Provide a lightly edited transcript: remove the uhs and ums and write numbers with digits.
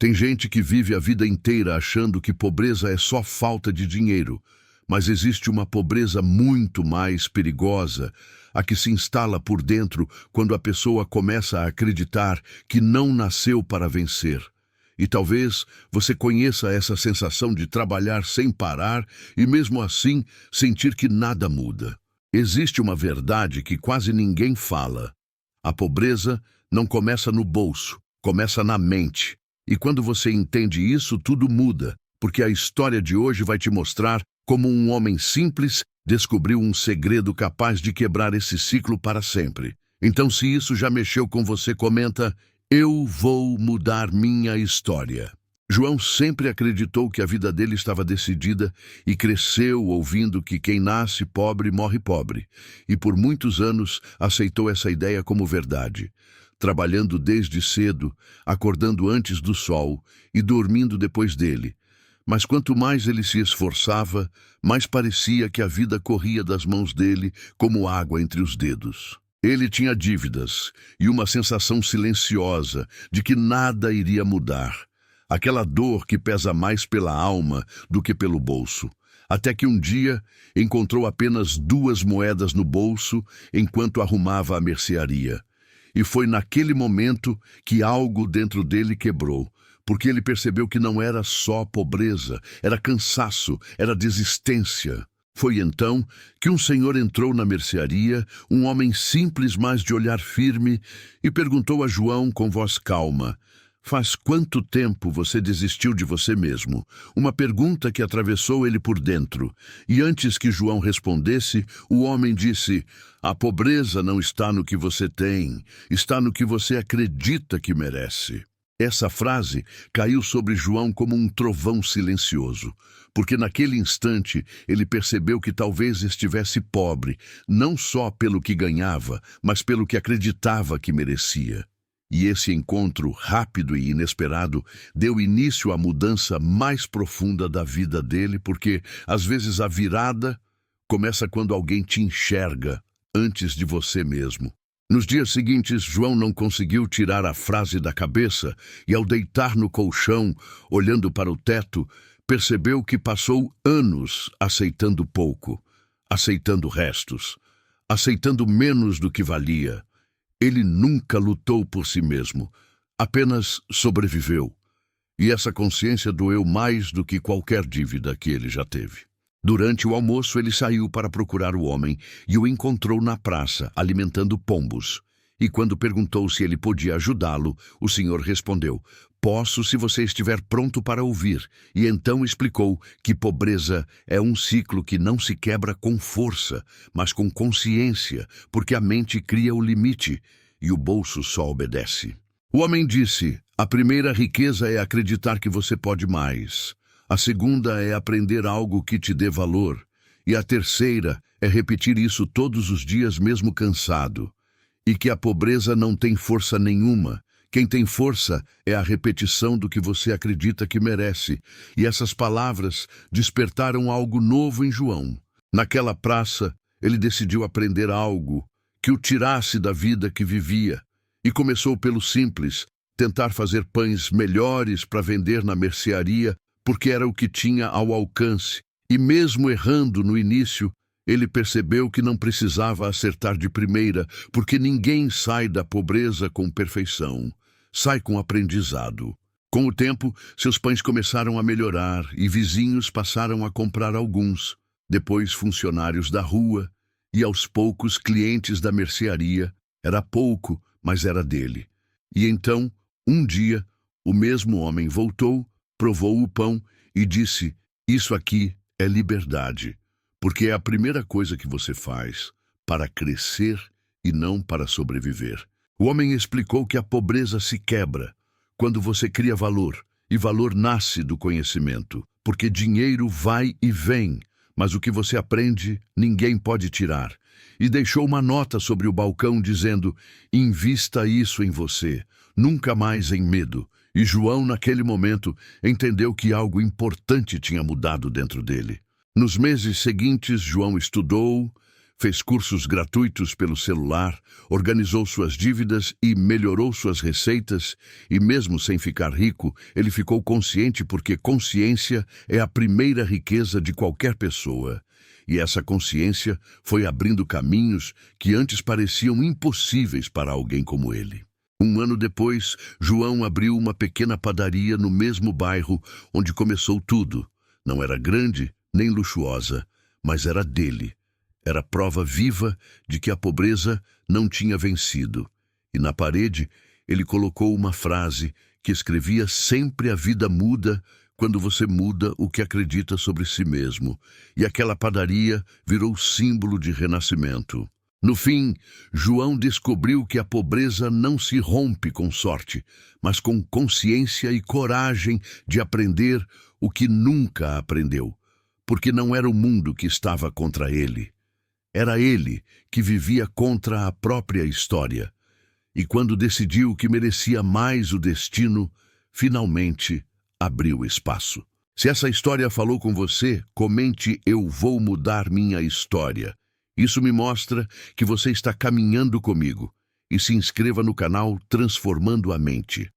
Tem gente que vive a vida inteira achando que pobreza é só falta de dinheiro, mas existe uma pobreza muito mais perigosa, a que se instala por dentro quando a pessoa começa a acreditar que não nasceu para vencer. E talvez você conheça essa sensação de trabalhar sem parar e mesmo assim sentir que nada muda. Existe uma verdade que quase ninguém fala. A pobreza não começa no bolso, começa na mente. E quando você entende isso, tudo muda, porque a história de hoje vai te mostrar como um homem simples descobriu um segredo capaz de quebrar esse ciclo para sempre. Então, se isso já mexeu com você, comenta: eu vou mudar minha história. João sempre acreditou que a vida dele estava decidida e cresceu ouvindo que quem nasce pobre morre pobre. E por muitos anos aceitou essa ideia como verdade, trabalhando desde cedo, acordando antes do sol e dormindo depois dele. Mas quanto mais ele se esforçava, mais parecia que a vida corria das mãos dele como água entre os dedos. Ele tinha dívidas e uma sensação silenciosa de que nada iria mudar. Aquela dor que pesa mais pela alma do que pelo bolso. Até que um dia encontrou apenas 2 moedas no bolso enquanto arrumava a mercearia. E foi naquele momento que algo dentro dele quebrou, porque ele percebeu que não era só pobreza, era cansaço, era desistência. Foi então que um senhor entrou na mercearia, um homem simples, mas de olhar firme, e perguntou a João com voz calma: faz quanto tempo você desistiu de você mesmo? Uma pergunta que atravessou ele por dentro. E antes que João respondesse, o homem disse: a pobreza não está no que você tem, está no que você acredita que merece. Essa frase caiu sobre João como um trovão silencioso, porque naquele instante ele percebeu que talvez estivesse pobre, não só pelo que ganhava, mas pelo que acreditava que merecia. E esse encontro rápido e inesperado deu início à mudança mais profunda da vida dele, porque às vezes a virada começa quando alguém te enxerga antes de você mesmo. Nos dias seguintes, João não conseguiu tirar a frase da cabeça e, ao deitar no colchão, olhando para o teto, percebeu que passou anos aceitando pouco, aceitando restos, aceitando menos do que valia. Ele nunca lutou por si mesmo, apenas sobreviveu. E essa consciência doeu mais do que qualquer dívida que ele já teve. Durante o almoço, ele saiu para procurar o homem e o encontrou na praça, alimentando pombos. E quando perguntou se ele podia ajudá-lo, o senhor respondeu: posso se você estiver pronto para ouvir. E então explicou que pobreza é um ciclo que não se quebra com força, mas com consciência, porque a mente cria o limite e o bolso só obedece. O homem disse: a primeira riqueza é acreditar que você pode mais. A segunda é aprender algo que te dê valor. E a terceira é repetir isso todos os dias, mesmo cansado. E que a pobreza não tem força nenhuma. Quem tem força é a repetição do que você acredita que merece. E essas palavras despertaram algo novo em João. Naquela praça, ele decidiu aprender algo que o tirasse da vida que vivia. E começou pelo simples, tentar fazer pães melhores para vender na mercearia, porque era o que tinha ao alcance. E mesmo errando no início, ele percebeu que não precisava acertar de primeira, porque ninguém sai da pobreza com perfeição. Sai com aprendizado. Com o tempo, seus pães começaram a melhorar e vizinhos passaram a comprar alguns. Depois, funcionários da rua e, aos poucos, clientes da mercearia. Era pouco, mas era dele. E então, um dia, o mesmo homem voltou, provou o pão e disse: isso aqui é liberdade, porque é a primeira coisa que você faz para crescer e não para sobreviver. O homem explicou que a pobreza se quebra quando você cria valor, e valor nasce do conhecimento, porque dinheiro vai e vem, mas o que você aprende ninguém pode tirar. E deixou uma nota sobre o balcão dizendo: invista isso em você, nunca mais em medo. E João, naquele momento, entendeu que algo importante tinha mudado dentro dele. Nos meses seguintes, João estudou, Fez cursos gratuitos pelo celular, organizou suas dívidas e melhorou suas receitas, e mesmo sem ficar rico, ele ficou consciente porque consciência é a primeira riqueza de qualquer pessoa. E essa consciência foi abrindo caminhos que antes pareciam impossíveis para alguém como ele. Um ano depois, João abriu uma pequena padaria no mesmo bairro onde começou tudo. Não era grande nem luxuosa, mas era dele. Era prova viva de que a pobreza não tinha vencido. E na parede, ele colocou uma frase que escrevia: sempre a vida muda quando você muda o que acredita sobre si mesmo. E aquela padaria virou símbolo de renascimento. No fim, João descobriu que a pobreza não se rompe com sorte, mas com consciência e coragem de aprender o que nunca aprendeu. Porque não era o mundo que estava contra ele. Era ele que vivia contra a própria história. E quando decidiu que merecia mais o destino, finalmente abriu espaço. Se essa história falou com você, comente: eu vou mudar minha história. Isso me mostra que você está caminhando comigo. E se inscreva no canal Transformando a Mente.